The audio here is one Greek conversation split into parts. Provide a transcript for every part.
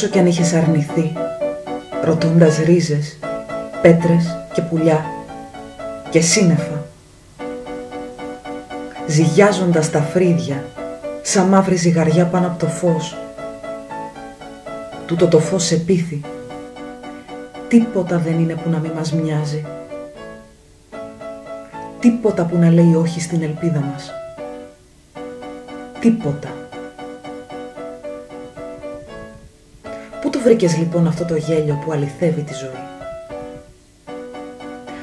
όσο κι αν είχες αρνηθεί, ρωτώντας ρίζες, πέτρες και πουλιά και σύννεφα, ζυγιάζοντας τα φρύδια σαν μαύρη ζυγαριά πάνω από το φως. Τούτο το φως σε πείθει. Τίποτα δεν είναι που να μην μας μοιάζει. Τίποτα που να λέει όχι στην ελπίδα μας. Τίποτα. Πού το βρήκες λοιπόν αυτό το γέλιο που αληθεύει τη ζωή?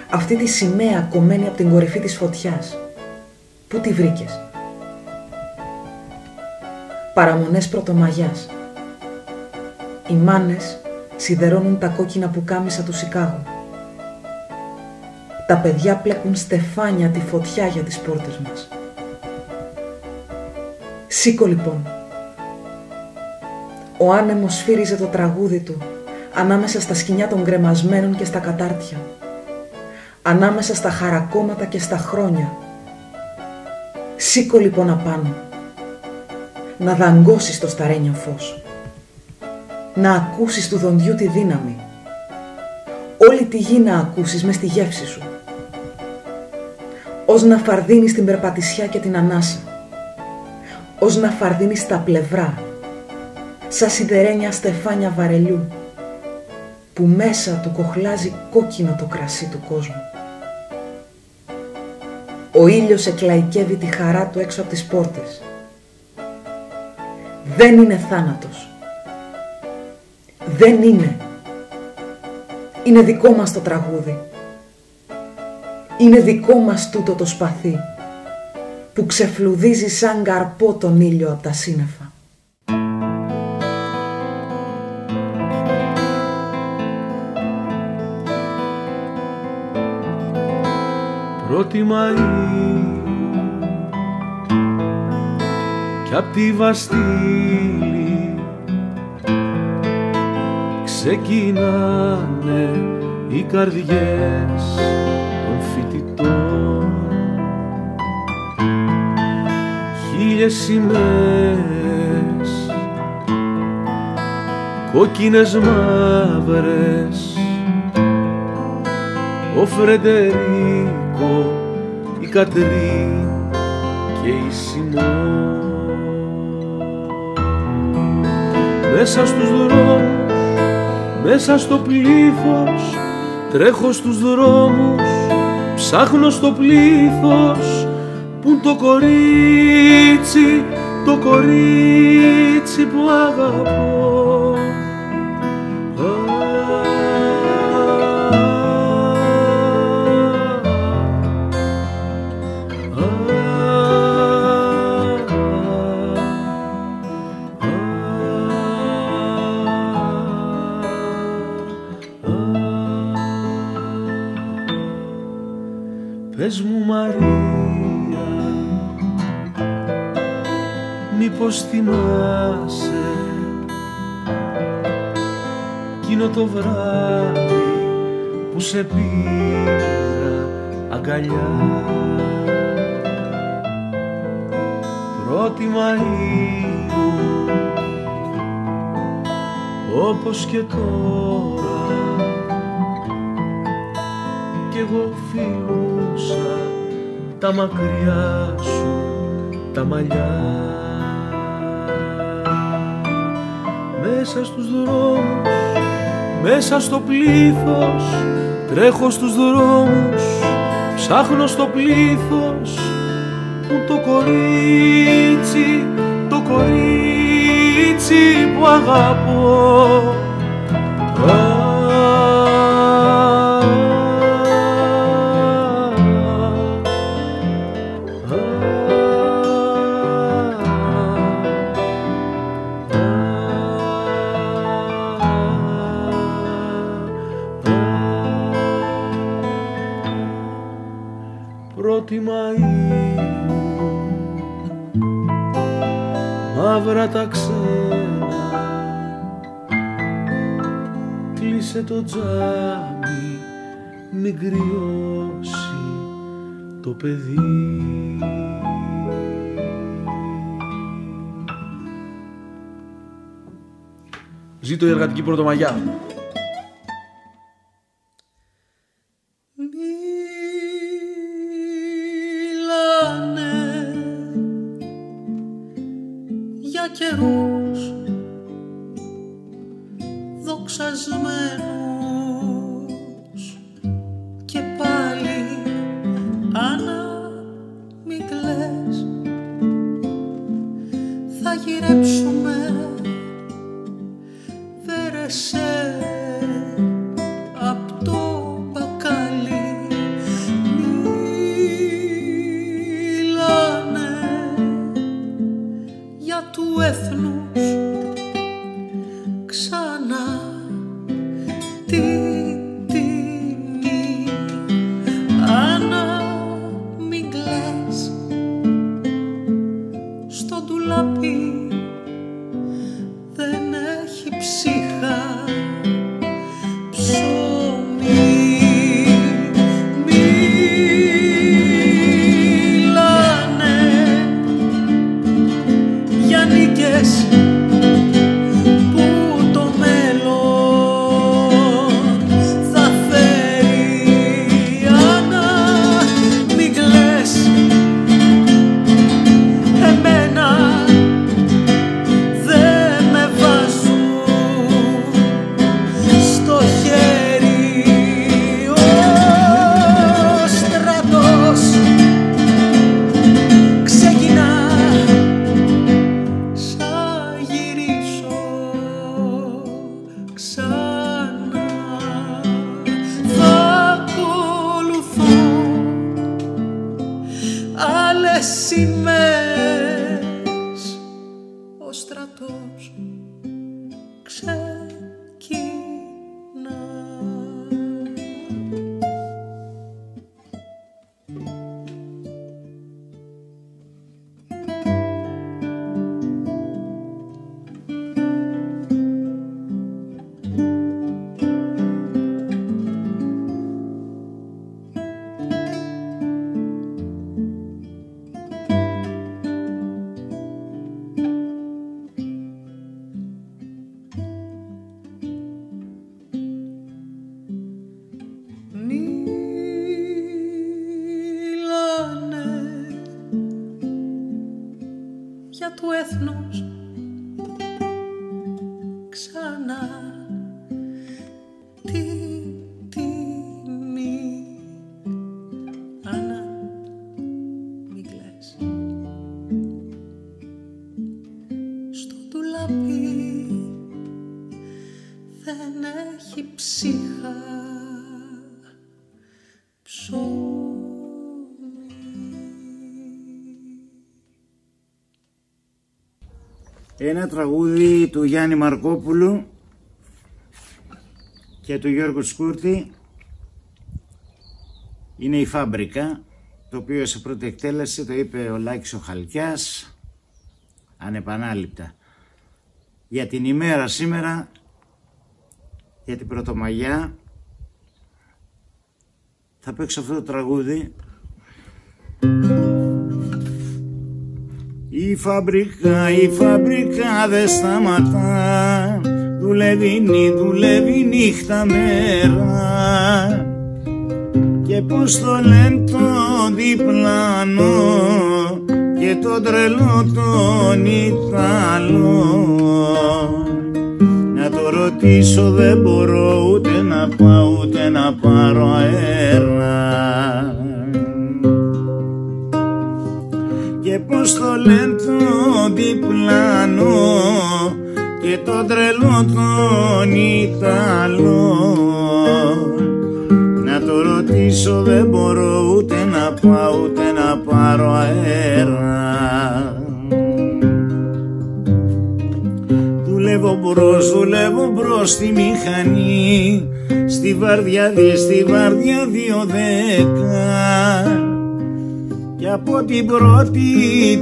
Αυτή τη σημαία κομμένη από την κορυφή της φωτιάς. Πού τη βρήκες? Παραμονές Πρωτομαγιάς. Οι μάνες σιδερώνουν τα κόκκινα πουκάμισα του Σικάγου. Τα παιδιά πλέκουν στεφάνια τη φωτιά για τις πόρτες μας. Σήκω λοιπόν. Ο άνεμος σφύριζε το τραγούδι του ανάμεσα στα σκοινιά των γκρεμασμένων και στα κατάρτια, ανάμεσα στα χαρακόμματα και στα χρόνια. Σήκω λοιπόν απάνω, να δαγκώσεις το σταρένιο φως, να ακούσεις του δοντιού τη δύναμη, όλη τη γη να ακούσεις μες στη γεύση σου, ως να φαρδίνεις την περπατησιά και την ανάσα, ως να φαρδίνεις τα πλευρά, σαν σιδερένια στεφάνια βαρελιού, που μέσα του κοχλάζει κόκκινο το κρασί του κόσμου. Ο ήλιος εκλαϊκεύει τη χαρά του έξω από τις πόρτες. Δεν είναι θάνατος. Δεν είναι. Είναι δικό μας το τραγούδι. Είναι δικό μας τούτο το σπαθί, που ξεφλουδίζει σαν καρπό τον ήλιο από τα σύννεφα. Πρώτη Μαΐου κι απ' τη Βαστήλη ξεκινάνε οι καρδιές των φοιτητών. Χίλιες σημαίες κόκκινες μαύρες, ο Φρεντερίκο, η Κατρίν και η Σιμών. Μέσα στους δρόμους, μέσα στο πλήθος, τρέχω στους δρόμους, ψάχνω στο πλήθος, πουν το κορίτσι, το κορίτσι που αγαπώ. Πες μου Μαρία, μήπως θυμάσαι εκείνο το βράδυ που σε πήρα αγκαλιά? Πρώτη Μαΐου, όπως και τώρα, κι εγώ φιλούσα τα μακριά σου τα μαλλιά. Μέσα στους δρόμους, μέσα στο πλήθος, τρέχω στους δρόμους, ψάχνω στο πλήθος, που το κορίτσι, το κορίτσι που αγαπώ. Πρώτη Μαΐου, μαύρα τα ξένα, κλείσε το τζάμι, μην κρυώσει το παιδί. Ζήτω η εργατική Πρωτομαγιά. Μιλάνε για καιρούς δοξασμένους και πάλι Άννα μη κλαις, θα γυρέψουμε βέρεσέ απ' το μπακάλι. Μιλάνε για του έθνους ξανά τη τιμή. Άννα μην κλαις, στο ντουλάπι δεν έχει ψύχα ψωμί. Μιλάνε για νίκες που το μέλλον θα φέρει. Άννα μην κλαις, εμένα δεν με βάζουν στο χέρι. Ο στρατός ξεκινά, θα γυρίσω ξανά. Θα ακολουθώ άλλες σημαίες. Ο στρατός ξεκινά. Μιλάνε για του έθνους ξανά τη τιμή. Άννα μην κλαις, στο ντουλάπι δεν έχει ψύχα ψωμί. Ένα τραγούδι του Γιάννη Μαρκόπουλου και του Γιώργου Σκούρτη είναι η Φάμπρικα, το οποίο σε πρώτη εκτέλεση το είπε ο Λάκης ο Χαλκιάς ανεπανάληπτα. Για την ημέρα σήμερα, για την Πρωτομαγιά, θα παίξω αυτό το τραγούδι. Η φάμπρικα δεν σταματά, δουλεύει νύχτα μέρα. Και πως το λένε το διπλανό και το τρελό τον Ιταλό, να το ρωτήσω δεν μπορώ ούτε να πάω ούτε να πάρω αέρα. Και πως το λένε το διπλανό και το τρελό τον Ιταλό, να το ρωτήσω δεν μπορώ ούτε να πάω ούτε να πάρω αέρα. Δουλεύω μπρος στη μηχανή, στη βάρδια 2-10, και από την πρώτη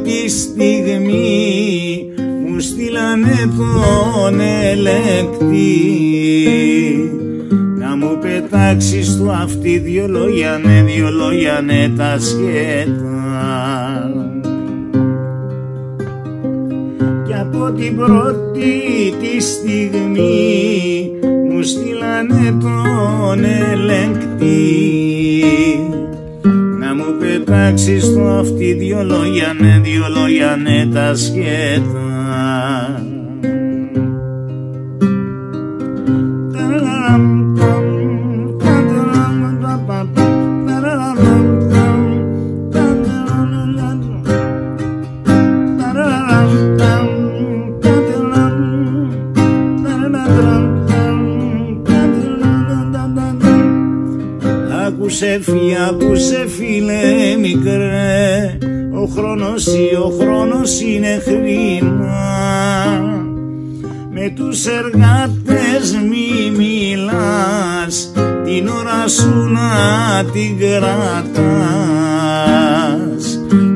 τη στιγμή μου στείλανε τον ελεκτή να μου πετάξει στο αυτί δυο λόγια ναι τα σκέτα. Και Από την πρώτη τη στιγμή μου στείλανε τον ελεγκτή να μου πετάξει στο αυτί δυο λόγια ναι τα σκέτα. Άκουσε φίλε μικρέ, ο χρόνος είναι χρήμα. Με τους εργάτες μη μιλάς, την ώρα σου να την κρατάς.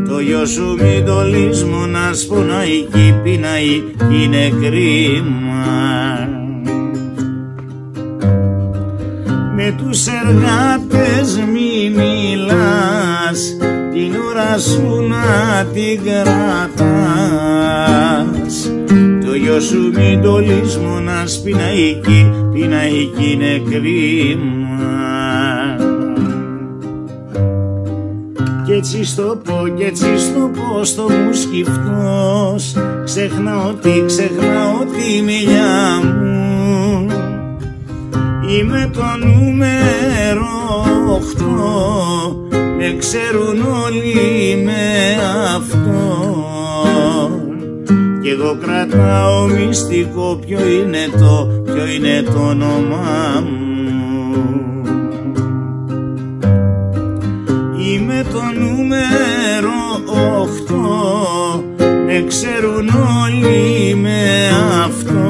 Το γιο σου μην το λησμονάς, πονάει κι πεινάει, είναι κρίμα. Με τους εργάτες μη μιλάς, την ώρα σου να την κρατάς. Το γιο σου μην το λησμονάς, πεινάει κι είναι κρίμα. Κι έτσι στο πω στο μου σκυφτός, ξεχνάω τη μιλιά μου. Είμαι το νούμερο 8, με ξέρουν όλοι με αυτό. Κι εγώ κρατάω μυστικό, ποιο είναι το όνομά μου. Είμαι το νούμερο 8, με ξέρουν όλοι με αυτό.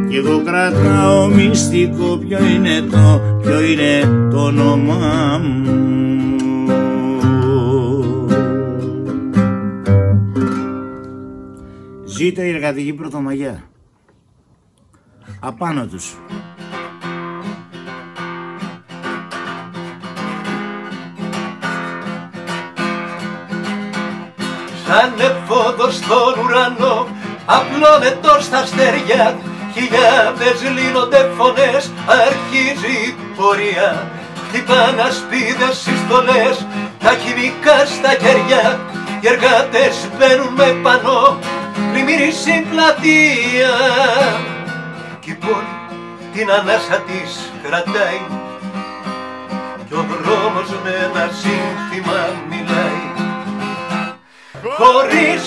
Κι εγώ κρατάω μυστικό, ποιο είναι το όνομά μου. Ζήτω η εργατική Πρωτομαγιά. Απάνω τους. Σαν εφόδος στον ουρανό απλώνεται στα αστέρια, χιλιάδες λύνονται φωνές, αρχίζει η πορεία. Χτυπάν ασπίδες συστολές, τα χημικά στα χέρια. Οι εργάτες μπαίνουν με πανό, πλημμύρισε η πλατεία. Κι η πόλη την ανάσα της κρατάει, κι ο δρόμος με ένα σύνθημα μιλάει. Χωρίς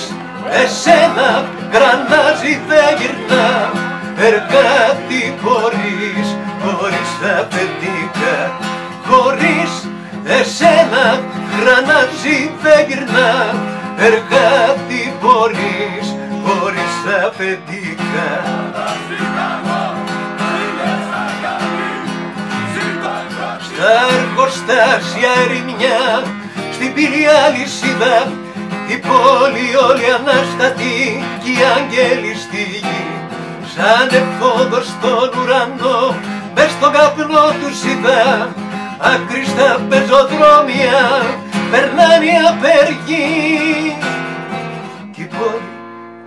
εσένα γρανάζι δεν γυρνά, εργάτη χωρίς αφεντικά. Χωρίς εσένα γρανάζι δεν γυρνά, εργάτη χωρίς αφεντικά. Στα εργοστάσια ερημιά, στην πύλη αλυσίδα, η πόλη όλη ανάστατη κι οι άγγελοι στη γη. Σαν εφόδος στον ουρανό, μες στον καπνό τους είδα, άκρη στα πεζοδρόμια περνάνε οι απεργοί. Κι η πόλη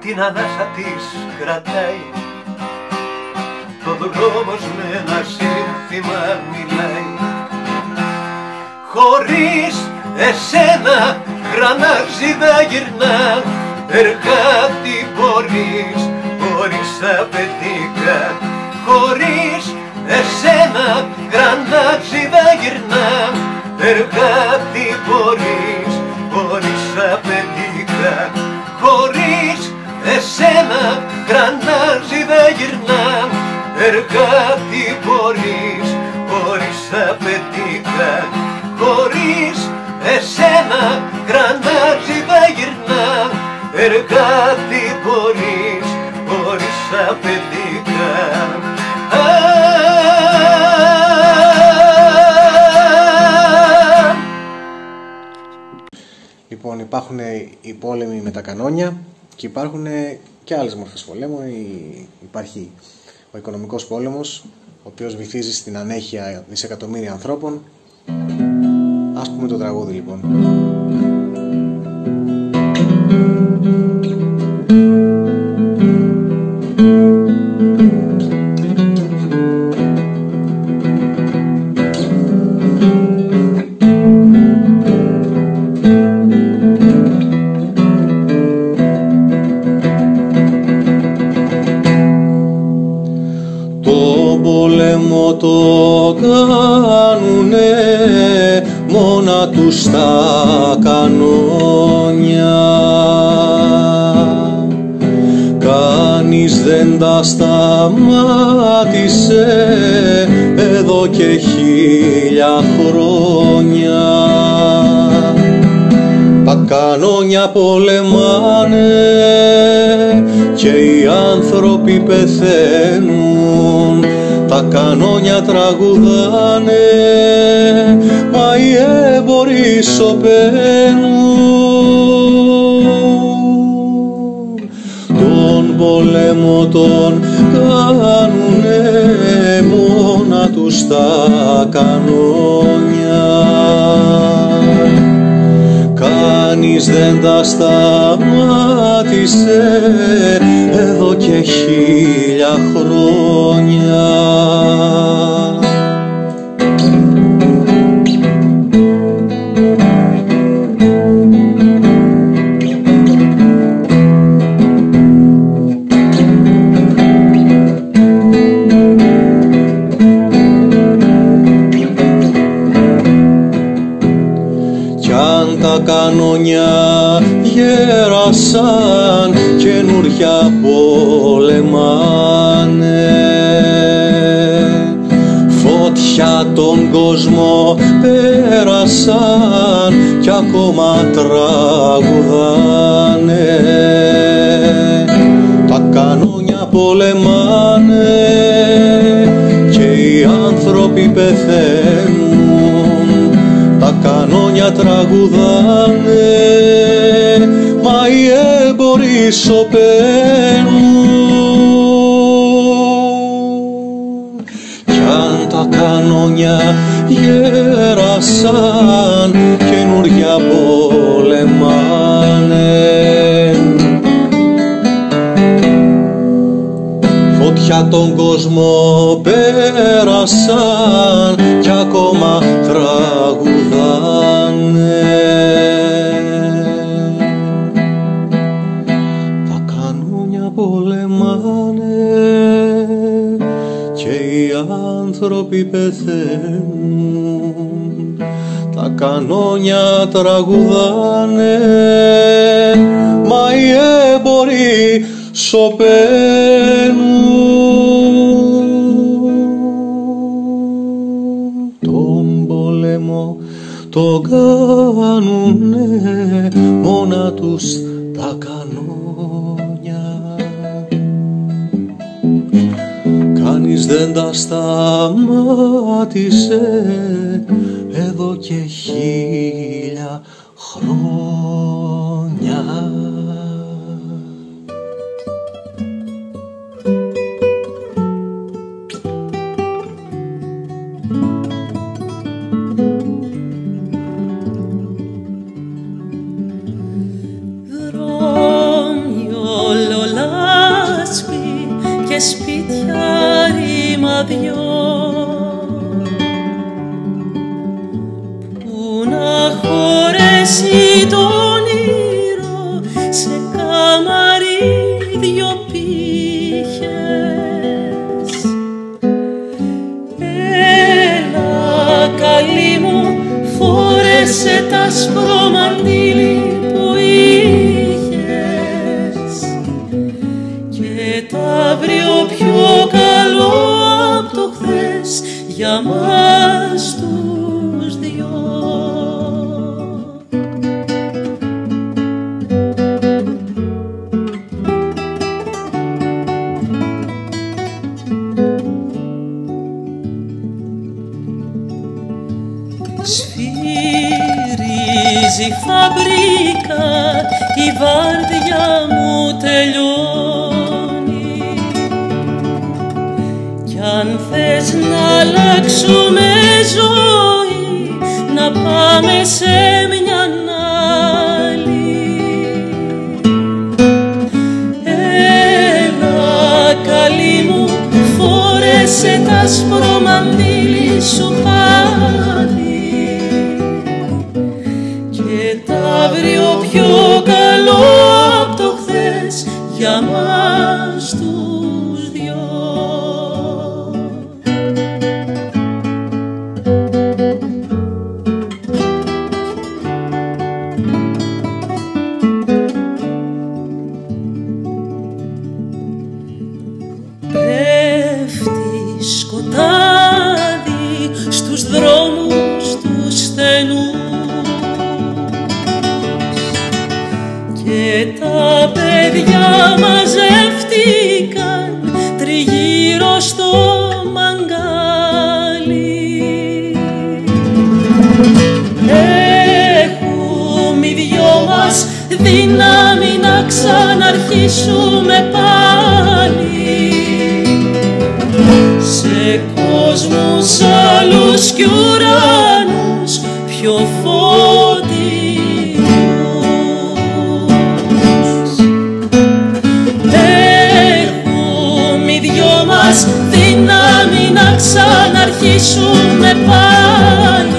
την ανάσα της κρατάει, το δρόμος με ένα σύνθημα μιλάει. Χωρίς εσένα γρανάζι δεν γυρνά, εργάτη χωρίς αφεντικά. Χωρίς εσένα γρανάζι δεν γυρνά, εργάτη χωρίς αφεντικά. Χωρίς εσένα γρανάζι δεν γυρνά, εργάτη χωρίς αφεντικά. Χωρίς εσένα γρανάζι δεν γυρνά, εργάτη χωρίς αφεντικά. Λοιπόν, υπάρχουν οι πόλεμοι με τα κανόνια και υπάρχουν και άλλες μορφές πολέμου. Υπάρχει ο οικονομικός πόλεμος, ο οποίος βυθίζει στην ανέχεια δισεκατομμύρια ανθρώπων. Ας πούμε το τραγούδι λοιπόν. μόνα τους τα κανόνια. Κανείς δεν τα σταμάτησε εδώ και 1000 χρόνια. Τα κανόνια πολεμάνε και οι άνθρωποι πεθαίνουν. Τα κανόνια τραγουδάνε, μα οι έμποροι σωπαίνουν. Τον πολέμο τον κάνουνε μόνα τους τα κανόνια. Κανείς δεν τα σταμάτησε εδώ και 1000 χρόνια. Τα κανόνια γέρασαν, καινούρια πολεμάνε. Φωτιά τον κόσμο πέρασαν κι ακόμα τραγουδάνε. Τα κανόνια πολεμάνε και οι άνθρωποι πεθαίνουν. Τα κανόνια τραγουδάνε, μα οι έμποροι σωπαίνουν. Κι αν τα κανόνια γέρασαν, καινούρια πολεμάνε. Φωτιά τον κόσμο πέρασαν κι ακόμα τραγουδάνε. Τα κανόνια πολεμάνε και οι άνθρωποι πεθαίνουν. Τα κανόνια τραγουδάνε, μα οι έμποροι σωπαίνουν. Τον πόλεμο το κάνουνε μόνα τους τα κανόνια. Κανείς δεν τα σταμάτησε εδώ και 1000 χρόνια. Και σπίτια ρημαδιό που να χωρέσει το όνειρο σε καμαρίδιο πήχες. Έλα καλή μου, φόρεσε τ' άσπρο μαντίλι που αύριο πιο καλό απ' το χθες για μας τους δυο. Σφυρίζει φαμπρίκα, η βάρδια μου τελειώνει. Κι αν θες να αλλάξουμε ζωή, να πάμε σε μια άλλη. Έλα καλή μου, φόρεσε τ' άσπρο μαντίλι σου πάλι και τ' αύριο πιο καλό απ' το χθες για μας τους δυο. παιδιά μαζεύτηκαν τριγύρω στο μαγκάλι. Έχουμε οι δυο μας δύναμη να ξαναρχίσουμε πάλι σε κόσμους άλλους κι ουρανούς πιο φωτεινούς. Έχουμε οι δυο μας δύναμη να ξαναρχίσουμε πάλι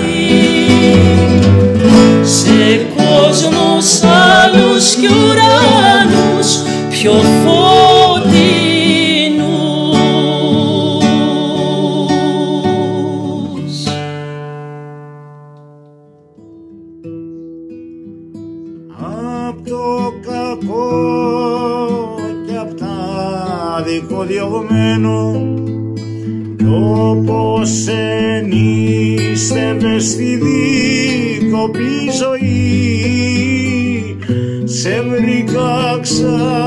σε κόσμους άλλους κι ουρανούς πιο φωτεινούς. Απ' το κακό κι απ' τα δικοδιωγμένο όπως ενίστευε στη δίκοπη ζωή σε βρήκα ξαφνικά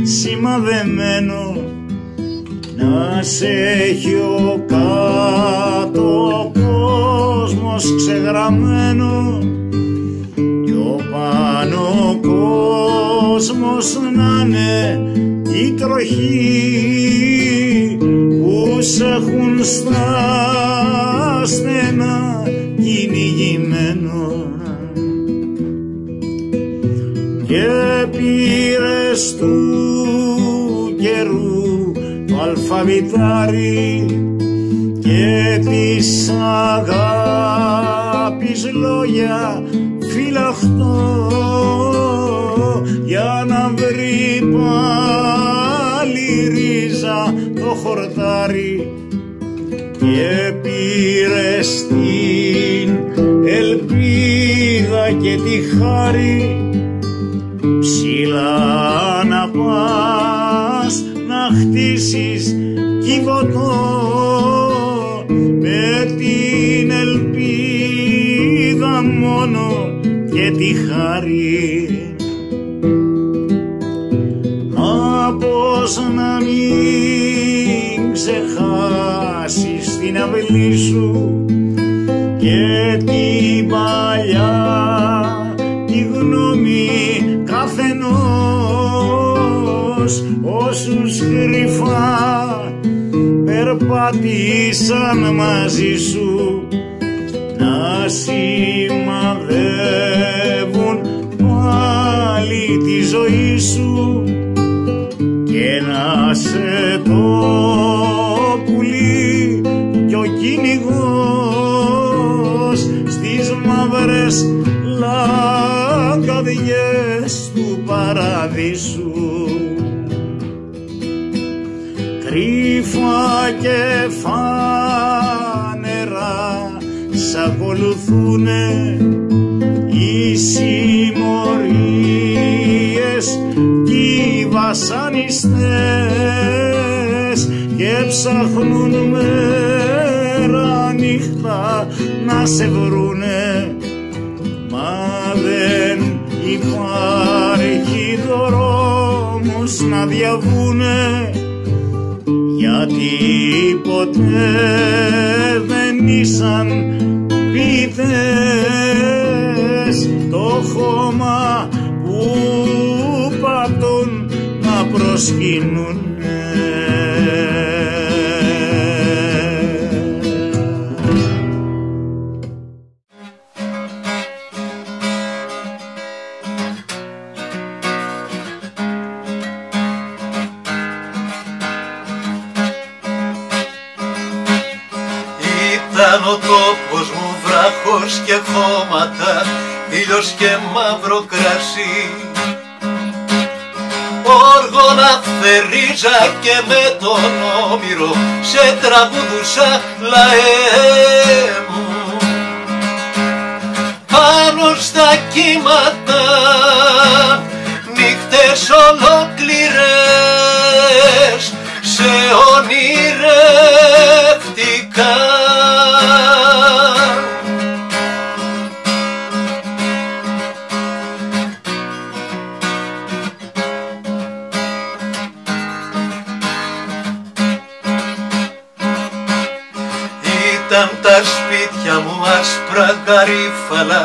σημαδεμένο να σε έχει ο κάτω ο κόσμος ξεγραμμένο κι ο πάνω κόσμος να είναι η τροχή που σ' έχουν στα στενά κυνηγημένο και πήρες του καιρού το αλφαβητάρι και της αγάπης λόγια φυλαχτό για να βρει πάλι ρίζα το χορτάρι και πήρες την ελπίδα και τη χάρη ψηλά να πας να χτίσεις κύβωτο με την ελπίδα μόνο και τη χάρη. Μα πώς να μην ξεχάσεις την αυλή σου και την παλιά τη γνώμη καθενός όσους κρυφά περπατήσαν μαζί σου να σημαδεύουν πάλι τη ζωή σου και να σε το πουλί κι ο κυνηγός στις μαύρες λαγκαδιές του παραδείσου. Κρύφα και φανερά σ' ακολουθούνε οι συμμορίες κι οι βασανιστές και ψάχνουν μέρα νύχτα να σε βρούνε, μα δεν υπάρχει δρόμος να διαβούνε γιατί ποτέ δεν ήσαν πίτες το χώμα που πατούν να προσκυνούν. Ήταν ο τόπος μου βράχος και χώματα, ήλιος και μαύρο κρασί. Όργωνα θερίζα και με τον Όμηρο σε τραγουδούσα λαέ μου. Πάνω στα κύματα νύχτες ολόκληρες σε ονειρεύτηκα. μάτια μου άσπρα γαρίφαλα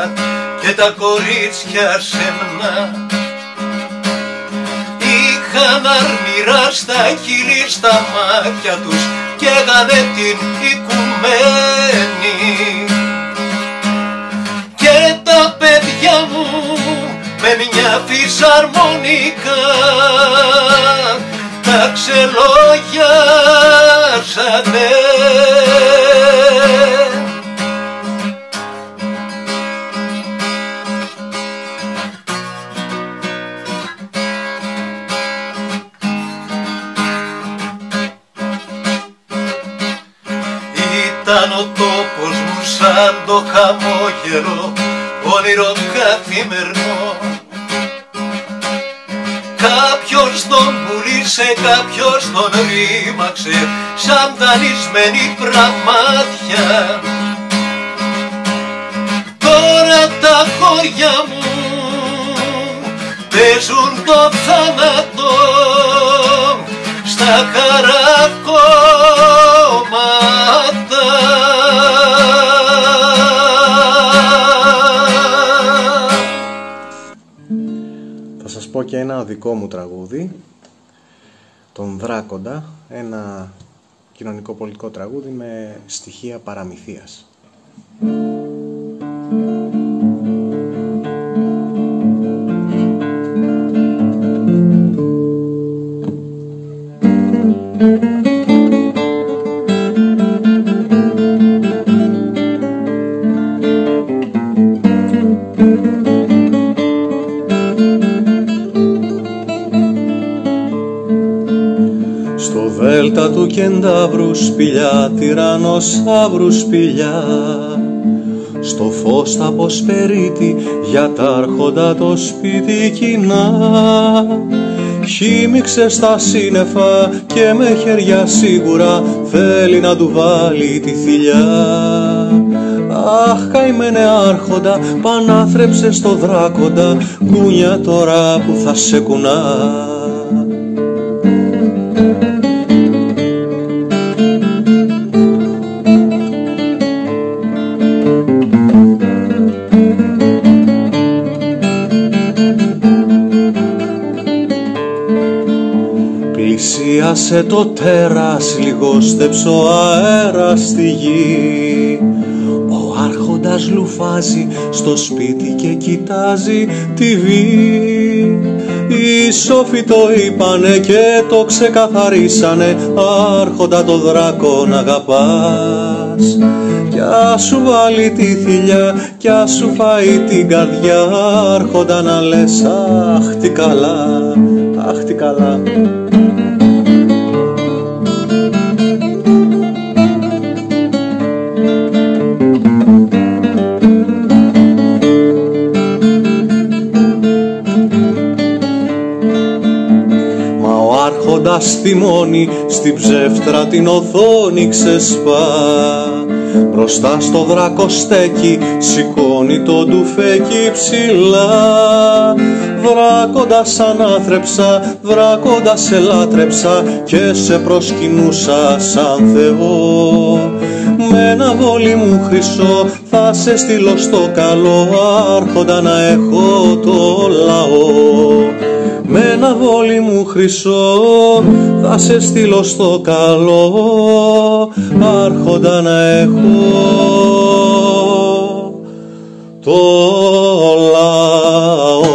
και τα κορίτσια σεμνά είχαν αρμυρά στα χείλη στα μάτια τους και έγανε την οικουμένη. Και τα παιδιά μου με μια φυσαρμονικά τα ξελογιάσανε. Ήταν ο τόπος μου σαν το χαμόγελο όνειρο καθημερινό. Κάποιος τον πουλήσε, κάποιος τον ρήμαξε σαν δανεισμένη πραμάτια. Τώρα τα χώρια μου παίζουν το θάνατο στα χαρακόμματα. Θα σας πω και ένα δικό μου τραγούδι, τον Δράκοντα, ένα κοινωνικό-πολιτικό τραγούδι με στοιχεία παραμυθίας. Στο δέλτα του Κεντάβρου σπηλιά, τυραννοσαύρου σπηλιά, στο φως τα αποσπερίτη για τα άρχοντα το σπίτι κοινά. Χύμιξε στα σύννεφα και με χέρια σίγουρα θέλει να του βάλει τη θηλιά. Αχ, καημένε άρχοντα, πανάθρεψε στο Δράκοντα, κούνια τώρα που θα σε κουνά. Πλησίασε το τέρας, λιγόστεψε ο αέρας στη γη. Ο άρχοντας λουφάζει στο σπίτι και κοιτάζει TV. Οι σόφοι το είπανε και το ξεκαθαρίσανε, άρχοντα το δράκο να αγαπάς. Κι ας σου βάλει τη θηλιά, κι ας σου φάει την καρδιά, άρχοντα να λες αχ τι καλά, αχ τι καλά. Άρχοντας θυμώνει, στην ψεύτρα την οθόνη ξεσπά. Μπροστά στο δράκο στέκει, σηκώνει το ντουφέκι ψηλά. Δράκοντα ανάθρεψα, δράκοντα σε λάτρεψα και σε προσκυνούσα σαν Θεό. Με ένα βόλι μου χρυσό θα σε στείλω στο καλό, άρχοντα να έχω το λαό. Με ένα βόλι μου χρυσό θα σε στείλω στο καλό, άρχοντα να έχω το λαό.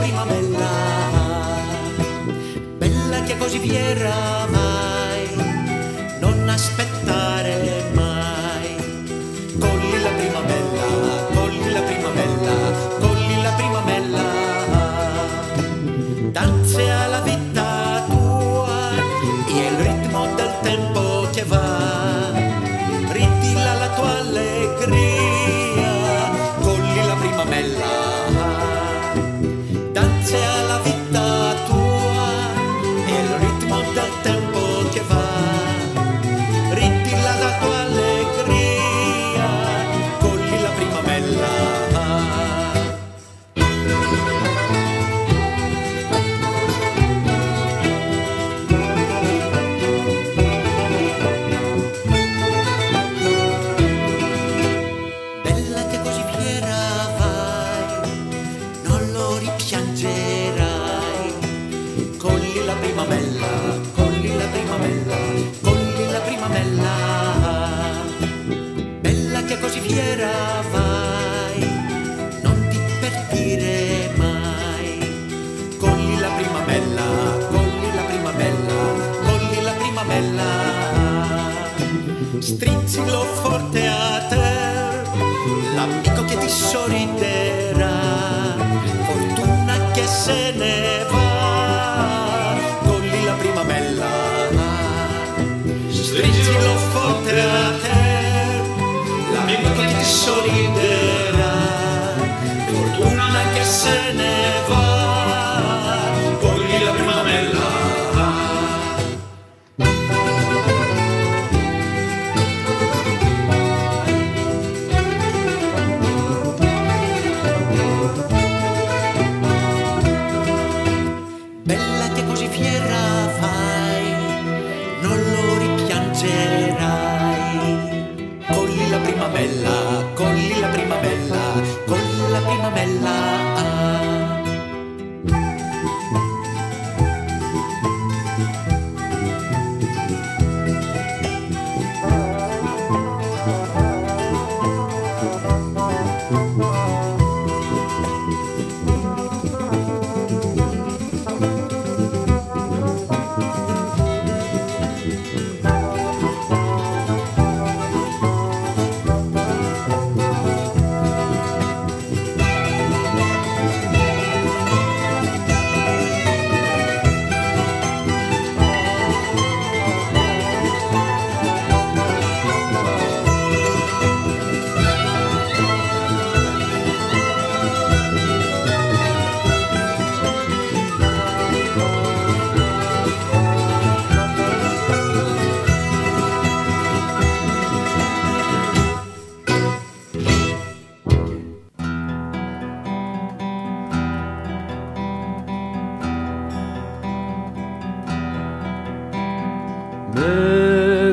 primavera, bella che così fiera, vai, non aspettare mai. Colli la primavera, colli la primavera, colli la primavera. Danze alla vita tua e il ritmo del tempo che va. Ritilla la tua allegria, colli la primavera. Danze alla vita tua e il ritmo del tempo che va. Ritilla la tua allegria, colli la primavera. Bella che così fiera vai, non lo ripiangerai. Colli la primavera, colli la primavera, colli la primavera. Bella che così fiera vai, non ti perdire mai. Colli la primavera, colli la primavera, colli la primavera. Strizzilo forte a te, l'amico che ti sorriderà. Fortuna che se ne va, colli la primavera. Strizzilo forte a te, l'amico che ti sorriderà. Fortuna che se ne va, colli la primavera. Bella che così fiera vai, non lo ripiangerai. Colli la primavera, colli la primavera, colli la primavera.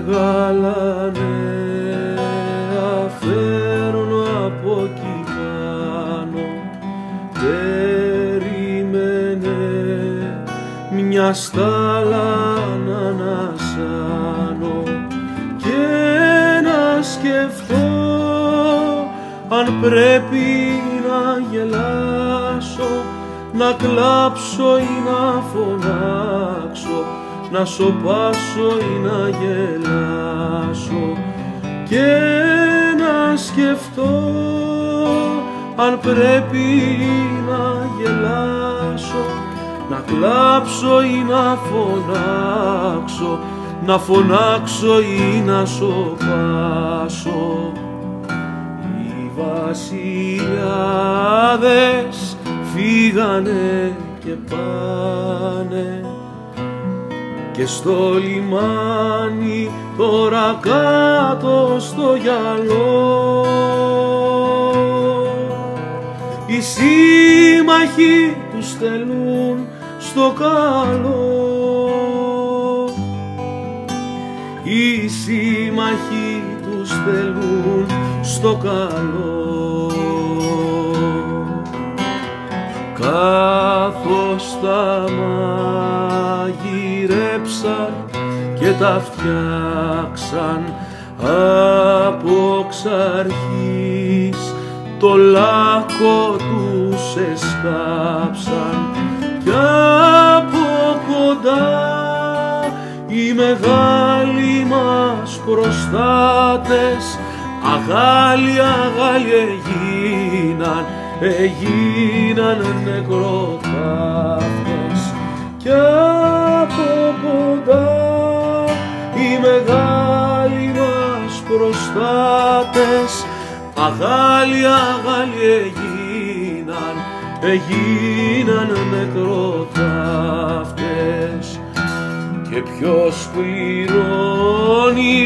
Μεγάλα νέα φέρνω από εκεί πάνω. Περίμενε μια στάλα να ανασάνω και να σκεφτώ αν πρέπει να γελάσω, να κλάψω ή να φωνάξω, να σωπάσω ή να γελάσω και να σκεφτώ αν πρέπει να γελάσω, να κλάψω ή να φωνάξω, να φωνάξω ή να σωπάσω. Οι βασιλιάδες φύγανε και πάνε και στο λιμάνι τώρα κάτω στο γυαλό οι σύμμαχοι τους στέλνουν στο καλό. Οι σύμμαχοι τους στέλνουν στο καλό. Καθώς τα μαγειρέψαν και τα φτιάξαν από ξ' αρχής το λάκκο τους σε σκάψαν κι από κοντά οι μεγάλοι μας προστάτες αγάλια έγιναν νεκροτάφτες κι από κοντά οι μεγάλοι μας προστάτες αγάλια έγιναν νεκροτάφτες. Και ποιος πληρώνει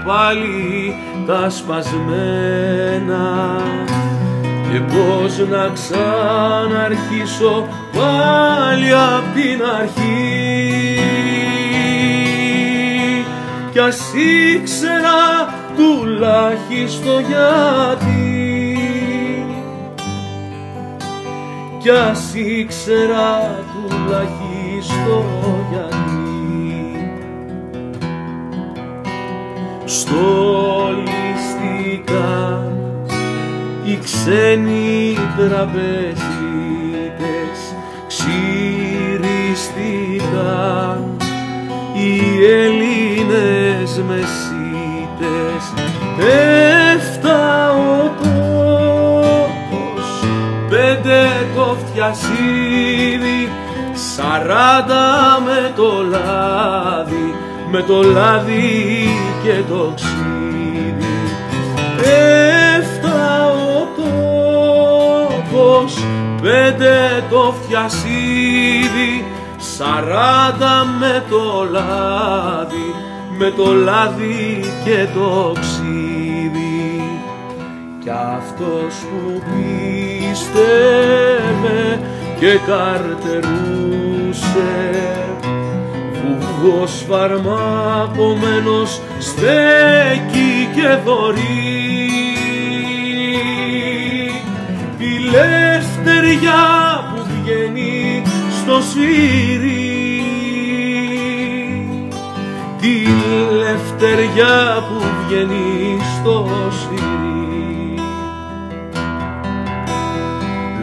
πάλι τα σπασμένα και πώς να ξαναρχίσω πάλι απ' την αρχή. Κι ας ήξερα τουλάχιστον γιατί, κι ας ήξερα τουλάχιστον γιατί. Στολιστικά οι ξένοι τραπεζίτες ξυριστήκαν, οι Έλληνες μεσίτες έφταω τόπος, 5 το φτιασίδι, 40 με το λάδι και το ξύδι. Έφταω τόπος, 5 το φτιασίδι, 40 με το λάδι και το ξύδι. Κι αυτός που πίστευε και καρτερούσε, φουγός φαρμακωμένος στέκει και δωρεί. Η λευτεριά που βγαίνει στο σφύρι, τη λευτεριά που βγαίνει στο σφύρι.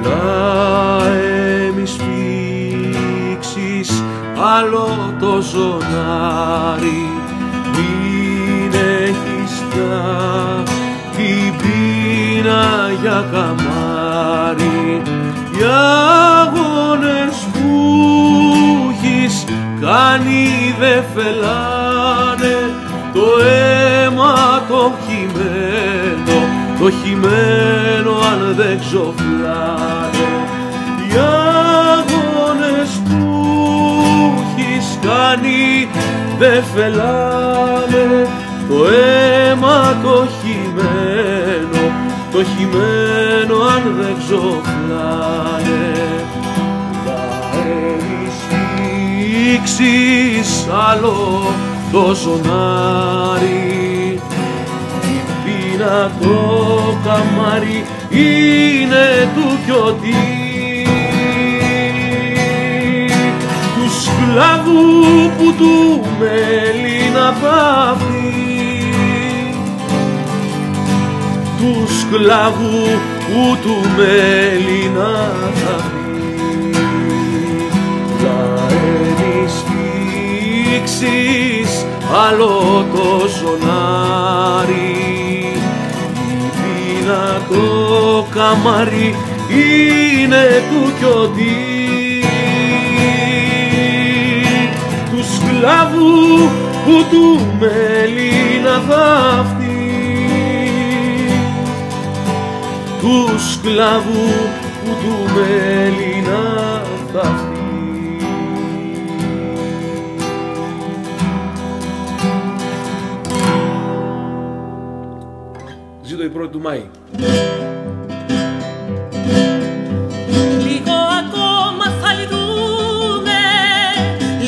Λάε μη σφίξεις άλλο το ζωνάρι, μην έχεις πια την πείνα για καμάρι. Οι αγώνες που έχεις κάνει δε φελάνε, το αίμα το χυμένο αν δεν ξοφλάνε. Οι αγώνες που έχεις κάνει δε φελάνε, το αίμα το χυμένο αν δεν ξοφλάνε. Θα ενισχύξεις άλλο το ζωνάρι, η πείνα το καμάρι είναι του κιωτή. Του σκλάβου που του μέλει να πάθει, του σκλάβου που του μέλει να πάθει. Θα ενισχύξεις άλλο το ζωνάρι, η πείνα το καμάρι είναι του κιωτή. Του σκλάβου που του μέλει να θαύτει, του σκλάβου που του μέλει να θαύτει. Ζήτω η 1η του Μάη. Λίγο ακόμα θα ηδούνε,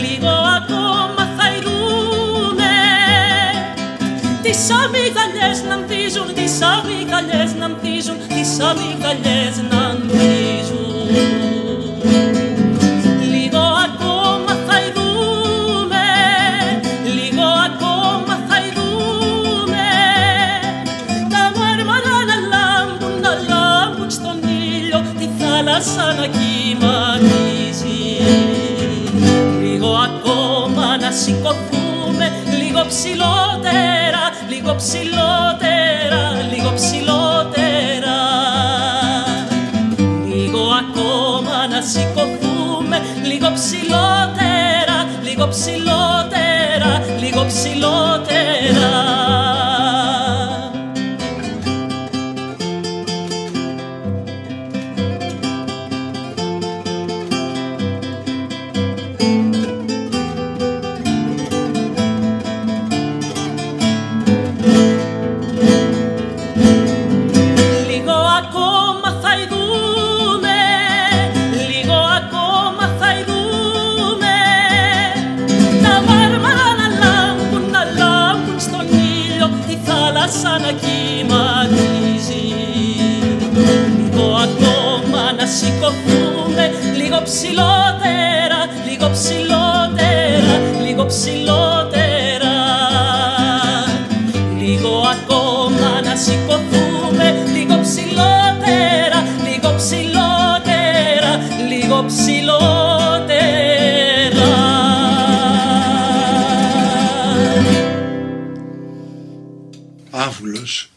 λίγο ακόμα θα ηδούνε, τις αμυγδαλιές να ανθίζουν, τις αμυγδαλιές να ανθίζουν, τις αμυγδαλιές να ανθίζουν. Λίγο ακόμα θα ηδούνε, λίγο ακόμα θα ηδούνε, τα μάρμαρα να λάμπουν στον ήλιο, τη θάλασσα σηκωθούμε λίγο ψηλότερα, λίγο ψηλότερα, λίγο ψηλότερα. Λίγο ακόμα να σηκωθούμε λίγο ψηλότερα, λίγο ψηλότερα, λίγο ψηλότερα. Σαν να κυματίζει. Λίγο ακόμα να σηκωθούμε λίγο ψηλότερα, λίγο ψηλότερα, λίγο ψηλότερα. Λίγο ακόμα να σηκωθούμε λίγο ψηλότερα, λίγο ψηλότερα, λίγο ψηλότερα. Άβουλος,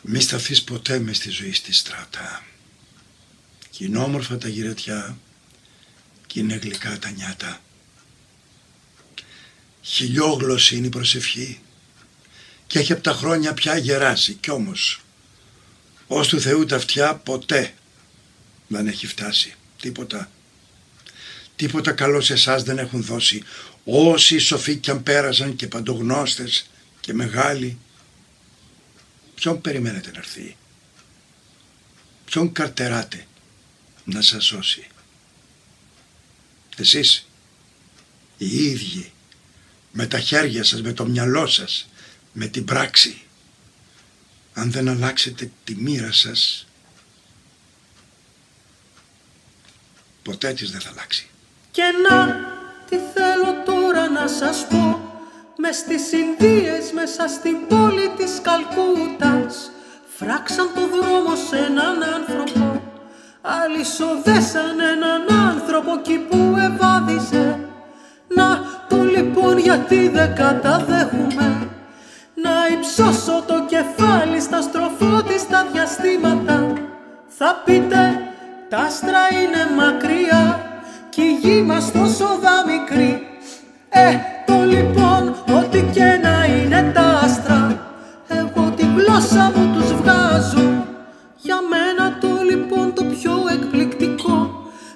μη σταθείς ποτέ μες στη ζωή στη στράτα. Κι είναι όμορφα τα γυρετιά κι είναι γλυκά τα νιάτα. Χιλιόγλωση είναι η προσευχή και έχει απ' τα χρόνια πια γεράσει, κι όμως ως του Θεού τα αυτιά ποτέ δεν έχει φτάσει τίποτα. Τίποτα καλό σε εσάς δεν έχουν δώσει όσοι σοφοί κι αν πέρασαν και παντογνώστες και μεγάλοι. Ποιον περιμένετε να έρθει, ποιον καρτεράτε να σας σώσει? Εσείς οι ίδιοι με τα χέρια σας, με το μυαλό σας, με την πράξη. Αν δεν αλλάξετε τη μοίρα σας, ποτέ της δεν θα αλλάξει. Και να, τι θέλω τώρα να σας πω. Μες στις Ινδίες, μέσα στην πόλη της Καλκούτας, φράξαν το δρόμο σε έναν άνθρωπο. Αλυσοδέσαν έναν άνθρωπο εκεί που ευάδιζε. Να το λοιπόν γιατί δεν καταδέχουμε να υψώσω το κεφάλι στα στροφότιστα διαστήματα. Θα πείτε τα άστρα είναι μακριά κι η γη μας τόσο δα μικρή. Το λοιπόν ό,τι και να είναι τα άστρα, εγώ τη γλώσσα μου τους βγάζω. Για μένα το λοιπόν το πιο εκπληκτικό,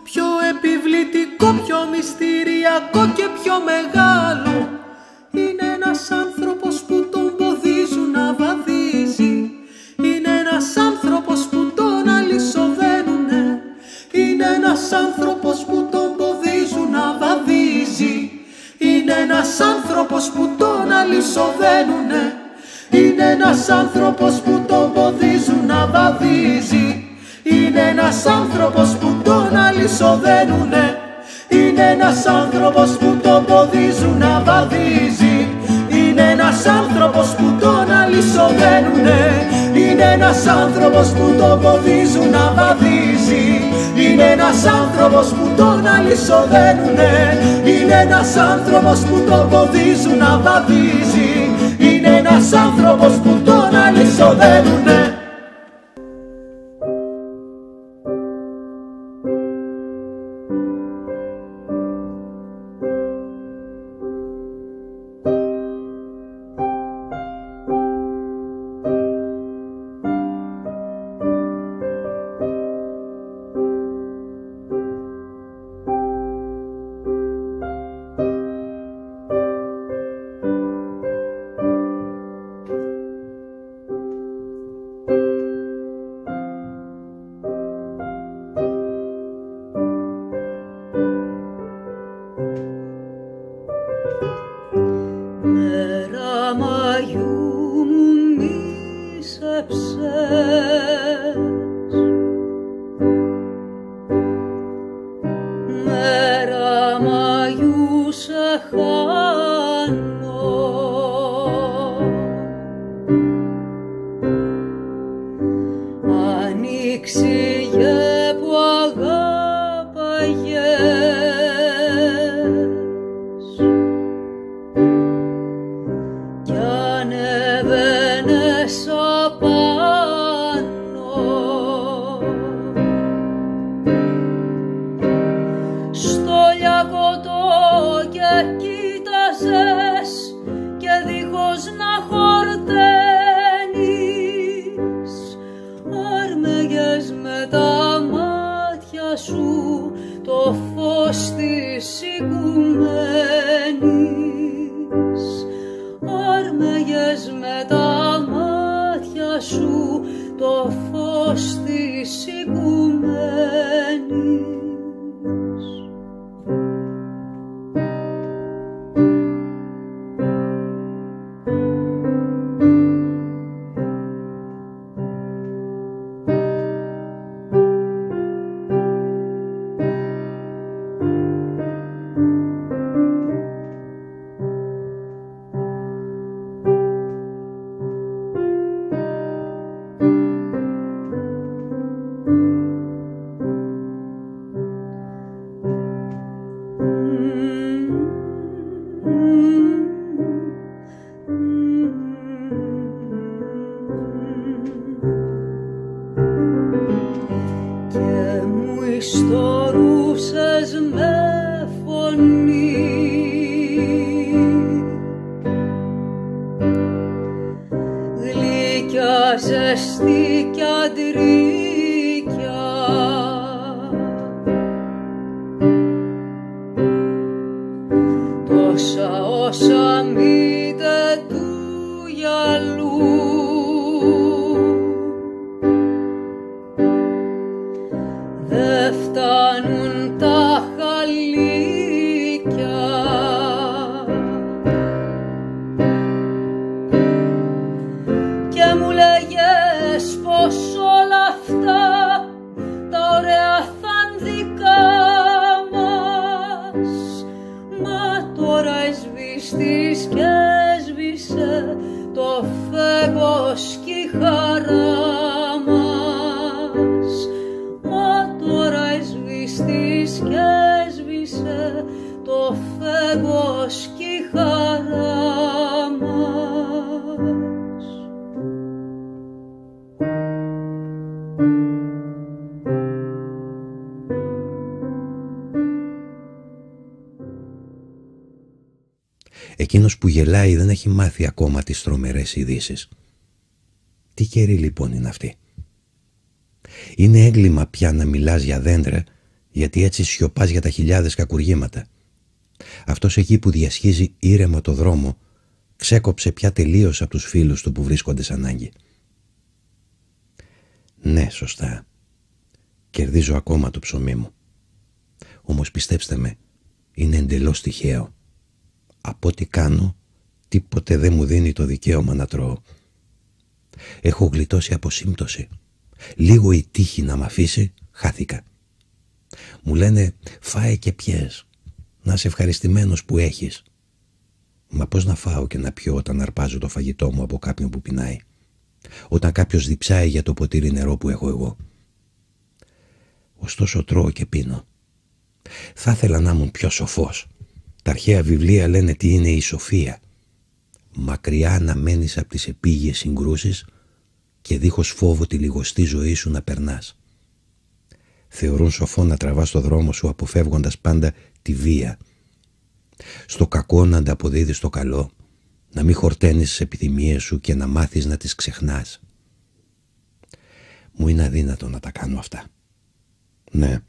πιο επιβλητικό, πιο μυστηριακό και πιο μεγάλο είναι ένας άνθρωπος που τον ποδίζουν να βαδίζει. Είναι ένας άνθρωπος που τον αλυσοδένουνε. Είναι ένας άνθρωπος που τον ποδίζουν να βαδίζει. Είναι ένας άνθρωπος που τον αλυσοδένουνε. Είναι ένας άνθρωπος που τον ποδίζουν να βαδίζει. Είναι ένας άνθρωπος που τον αλυσοδένουνε. Είναι ένας άνθρωπος που τον ποδίζουν να βαδίζει. Είναι ένας άνθρωπος που τον αλυσοδένουνε. Είναι ένας άνθρωπος που τον ποδίζουν να βαδίζει. Είναι ένας άνθρωπος που τον αλυσοδένουνε. Είναι ένας άνθρωπος που τον ποδίζουν να βαδίζει. Είναι ένας άνθρωπος που τον αλυσοδένουνε. Που αγάπαγες κοίταζες και δίχως να χορταίνεις άρμεγες με τα μάτια σου το φως της οικουμένης. Άρμεγες με τα μάτια σου το φως της οικουμένης. Ιστορούσες με φωνή γλυκιά, ζεστή κι αντρίκια, τόσα όσα μήτε του γυαλού. Δε φτάνουν τα χαλίκια και μου λέγες πως όλα αυτά τα ωραία θα'ν δικά μας. Μα τώρα εσβήστης και έσβησε το φεγγός κι η χαρά μας. Μα τώρα εσβήστης και έσβησε το φεγγός κι η χαρά μας. Εκείνος που γελάει δεν έχει μάθει ακόμα τις τρομερές ειδήσεις. Τι καιρή λοιπόν είναι αυτή. Είναι έγκλημα πια να μιλάς για δέντρα, γιατί έτσι σιωπάς για τα χιλιάδες κακουργήματα. Αυτός εκεί που διασχίζει ήρεμα το δρόμο ξέκοψε πια τελείως από τους φίλους του που βρίσκονται σ' ανάγκη. Ναι, σωστά. Κερδίζω ακόμα το ψωμί μου. Όμως πιστέψτε με, είναι εντελώς τυχαίο. Από ό,τι κάνω, τίποτε δεν μου δίνει το δικαίωμα να τρώω. Έχω γλιτώσει από σύμπτωση. Λίγο η τύχη να μ' αφήσει, χάθηκα. Μου λένε φάε και πιες, να είσαι ευχαριστημένος που έχεις. Μα πώς να φάω και να πιω όταν αρπάζω το φαγητό μου από κάποιον που πεινάει, όταν κάποιος διψάει για το ποτήρι νερό που έχω εγώ. Ωστόσο τρώω και πίνω. Θα ήθελα να ήμουν πιο σοφός. Τα αρχαία βιβλία λένε τι είναι η σοφία. Μακριά να μένεις από τις επίγειες συγκρούσεις και δίχως φόβο τη λιγοστή ζωή σου να περνάς. Θεωρούν σοφό να τραβάς το δρόμο σου αποφεύγοντας πάντα τη βία. Στο κακό να ανταποδίδεις το καλό, να μην χορταίνεις τις επιθυμίες σου και να μάθεις να τις ξεχνάς. Μου είναι αδύνατο να τα κάνω αυτά. Ναι,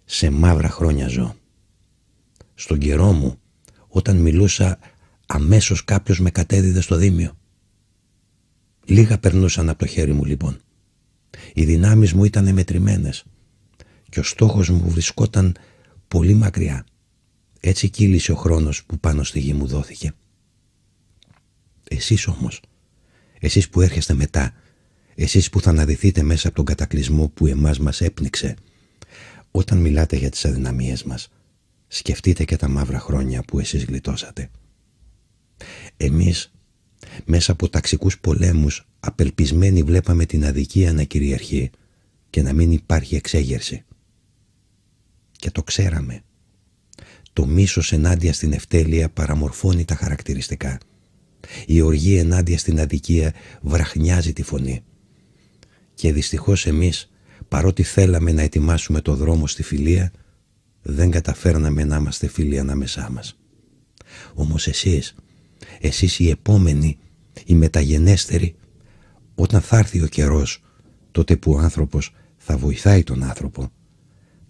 σε μαύρα χρόνια ζω. Στον καιρό μου, όταν μιλούσα, αμέσως κάποιος με κατέδιδε στο δίμιο. Λίγα περνούσαν από το χέρι μου λοιπόν. Οι δυνάμεις μου ήταν μετρημένες και ο στόχος μου βρισκόταν πολύ μακριά. Έτσι κύλησε ο χρόνος που πάνω στη γη μου δόθηκε. Εσείς όμως, εσείς που έρχεστε μετά, εσείς που θα αναδυθείτε μέσα από τον κατακλυσμό που εμάς μας έπνιξε, όταν μιλάτε για τις αδυναμίες μας, σκεφτείτε και τα μαύρα χρόνια που εσείς γλιτώσατε. Εμείς, μέσα από ταξικούς πολέμους, απελπισμένοι βλέπαμε την αδικία να κυριαρχεί και να μην υπάρχει εξέγερση. Και το ξέραμε. Το μίσος ενάντια στην ευτέλεια παραμορφώνει τα χαρακτηριστικά. Η οργή ενάντια στην αδικία βραχνιάζει τη φωνή. Και δυστυχώς εμείς, παρότι θέλαμε να ετοιμάσουμε το δρόμο στη φιλία, δεν καταφέρναμε να είμαστε φίλοι ανάμεσά μας. Όμως εσείς οι επόμενοι, οι μεταγενέστεροι, όταν θα έρθει ο καιρός, τότε που ο άνθρωπος θα βοηθάει τον άνθρωπο,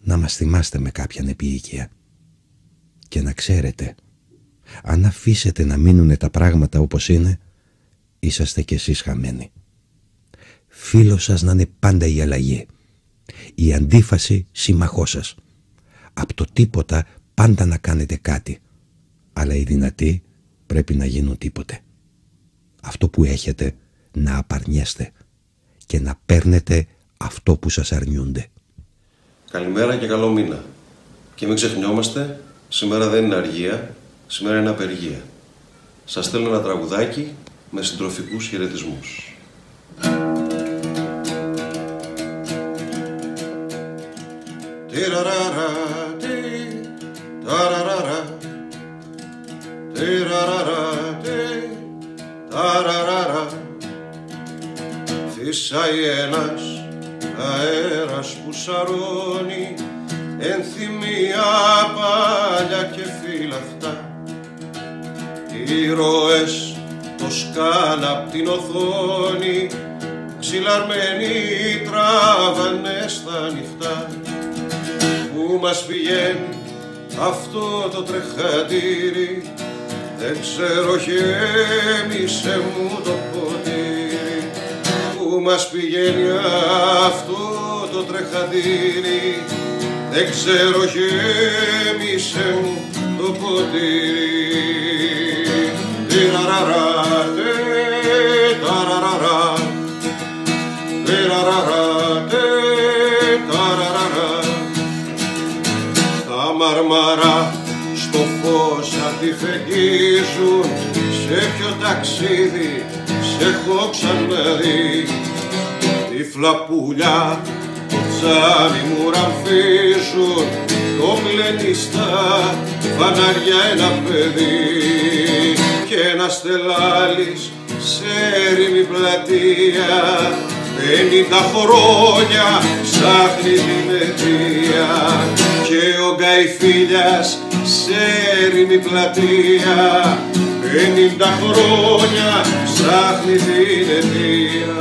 να μας θυμάστε με κάποιαν επίοικια. Και να ξέρετε, αν αφήσετε να μείνουνε τα πράγματα όπως είναι, είσαστε κι εσείς χαμένοι. Φίλος σας να είναι πάντα η αλλαγή, η αντίφαση σύμμαχός σας. Απ' το τίποτα πάντα να κάνετε κάτι, αλλά οι δυνατοί πρέπει να γίνουν τίποτε. Αυτό που έχετε να απαρνιέστε και να παίρνετε αυτό που σας αρνιούνται. Καλημέρα και καλό μήνα. Και μην ξεχνιόμαστε, σήμερα δεν είναι αργία, σήμερα είναι απεργία. Σας στέλνω ένα τραγουδάκι με συντροφικούς χαιρετισμούς. Φύσαει ένας αέρας που σαρώνει ενθυμία παλιά και φύλαχτα. Ήρωες το σκάλα απ' την οθόνη ξυλαρμένοι τράβανε στα νυχτά. Πού μας πηγαίνει αυτό το τρεχατήρι, δεν ξέρω, γέμισε μου το ποτήρι. Πού μας πηγαίνει αυτό το τρεχατήρι, δεν ξέρω, γέμισε μου το ποτήρι. Τιραραρα, ταραραρα, τιραραρα, ταραραρα. Τα μαρμαρά στο φως αντιφεγγίζουν, σε ποιο ταξίδι σε έχω ξαναδεί. Τύφλα πουλιά το τσάμι μου ραμφίζουν, το πλένει στα φανάρια ένα παιδί. Κι ένας τελάλης σε έρημη πλατεία 50 χρόνια ψάχνει την αιτία. Και ο Γκαϊφίλιας σε έρημη πλατεία 50 χρόνια ψάχνει την αιτία.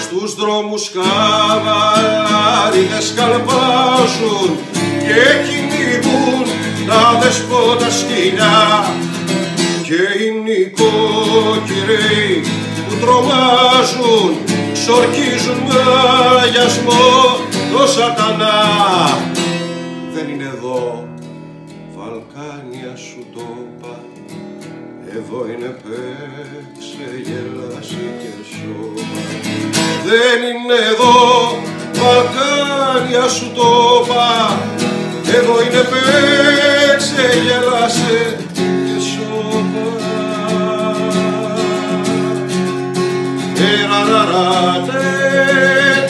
Στους δρόμους καβαλάριδες καλπάζουν και κυνηγούν τα δεσπότα σκυλιά. Και οι νοικοκυρέοι που τρομάζουν ξορκίζουν μαγιασμό το σατανά. Δεν είναι εδώ Βαλκάνια σου το είπα, εδώ είναι παίξε, γελάσει και σώμα. Δεν είναι εδώ Βαλκάνια σου το είπα, εδώ είναι παίξε, γελάσε και σώμα. Τιραραρα,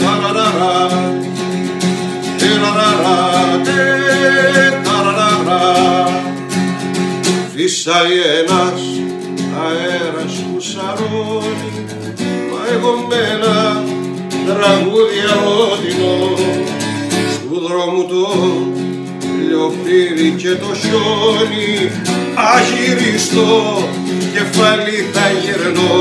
ταραραρα, τιραραρα, ταραραρα. Φύσαει ένας αέρας που σαρώνει, μα εγώ με ένα τραγούδι αλότινο στου δρόμου το λιοπύρι και το χιόνι. Αγυριστό κεφάλι θα γυρνώ,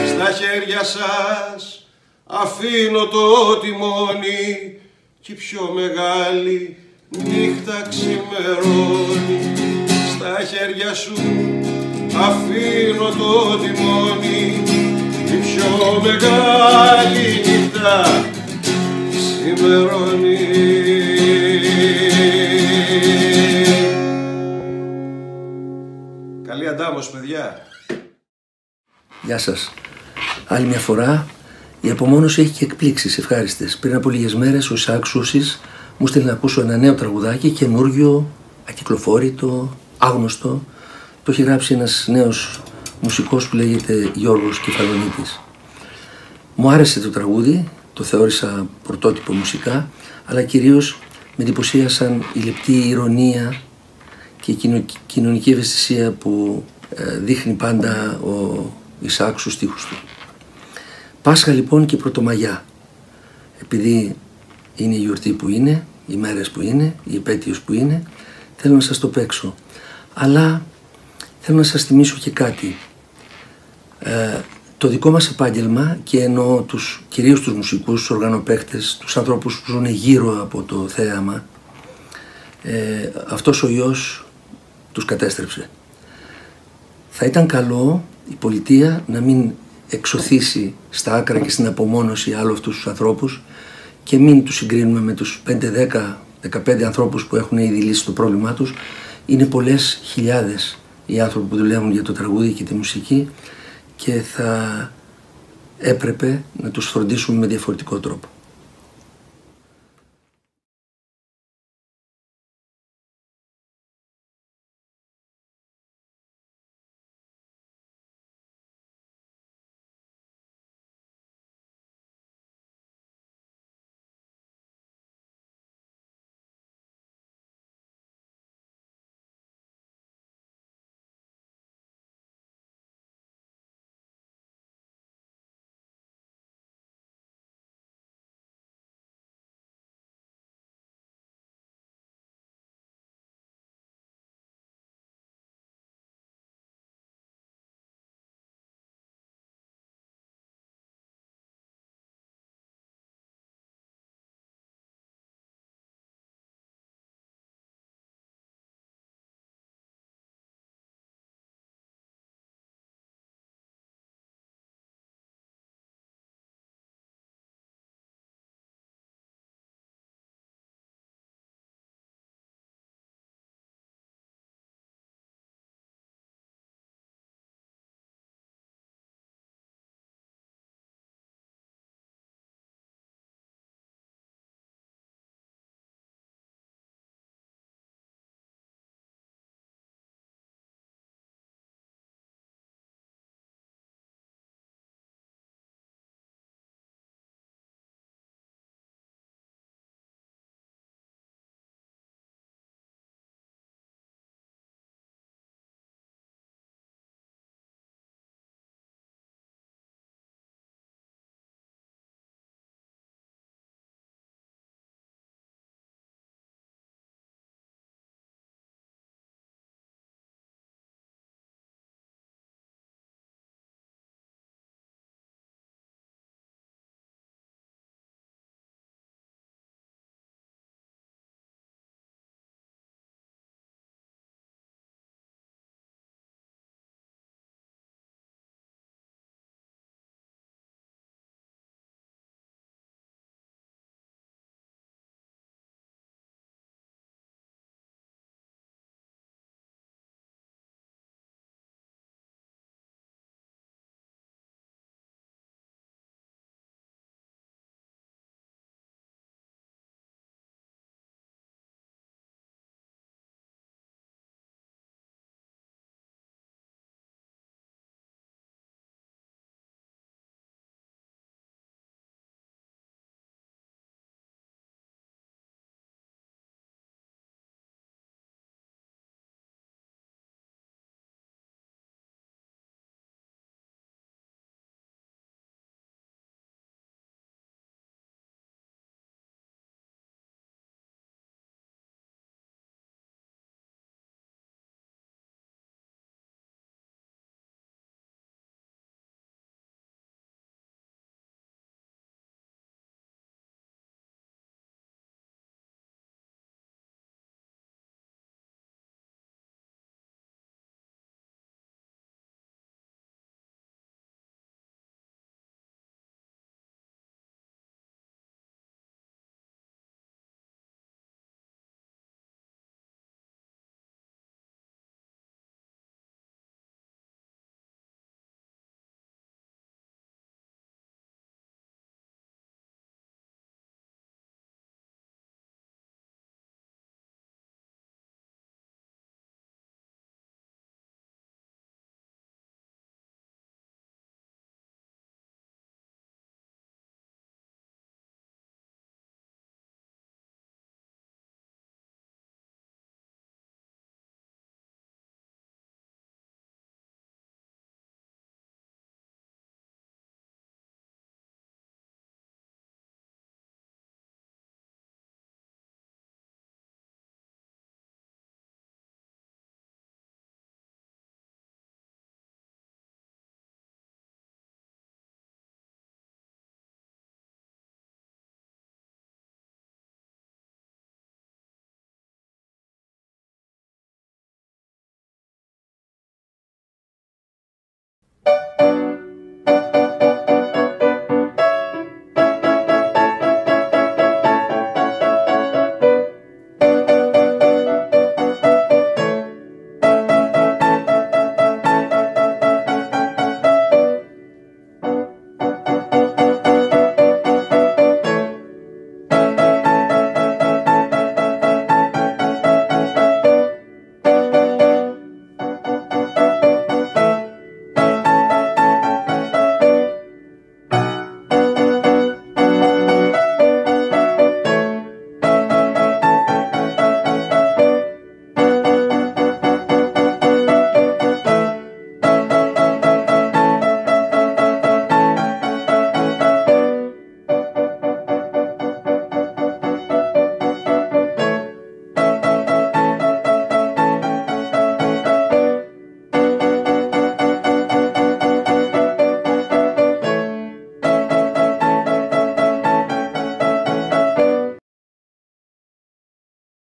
στα χέρια σας αφήνω το τιμόνι κι η πιο μεγάλη νύχτα ξημερώνει. Στα χέρια σου αφήνω το τιμόνι, η πιο μεγάλη νύχτα ξημερώνει. Καλή αντάμωση, παιδιά. Γεια σας. Άλλη μια φορά η απομόνωση έχει και εκπλήξεις ευχάριστες. Πριν από λίγες μέρες ο Ισαάκ Σούσης μου στείλει να ακούσω ένα νέο τραγουδάκι, καινούριο, ακυκλοφόρητο, άγνωστο. Το έχει γράψει ένας νέος μουσικός που λέγεται Γιώργος Κεφαλονίτης. Μου άρεσε το τραγούδι, το θεώρησα πρωτότυπο μουσικά, αλλά κυρίως με εντυπωσίασαν η λεπτή ηρωνία, και η κοινωνική ευαισθησία που δείχνει πάντα ο Ισαάκ στους στίχους του. Πάσχα λοιπόν και Πρωτομαγιά, επειδή είναι η γιορτή που είναι, οι μέρες που είναι, η επέτειος που είναι, θέλω να σας το παίξω. Αλλά θέλω να σας θυμίσω και κάτι. Το δικό μας επάγγελμα, και εννοώ κυρίως τους μουσικούς, τους οργανοπαίκτες, τους ανθρώπους που ζουν γύρω από το θέαμα, αυτός ο ιός τους κατέστρεψε. Θα ήταν καλό η πολιτεία να μην εξωθήσει στα άκρα και στην απομόνωση άλλους αυτούς τους ανθρώπους και μην τους συγκρίνουμε με τους 5, 10, 15 ανθρώπους που έχουν ήδη λύσει το πρόβλημά τους. Είναι πολλές χιλιάδες οι άνθρωποι που δουλεύουν για το τραγούδι και τη μουσική και θα έπρεπε να τους φροντίσουμε με διαφορετικό τρόπο.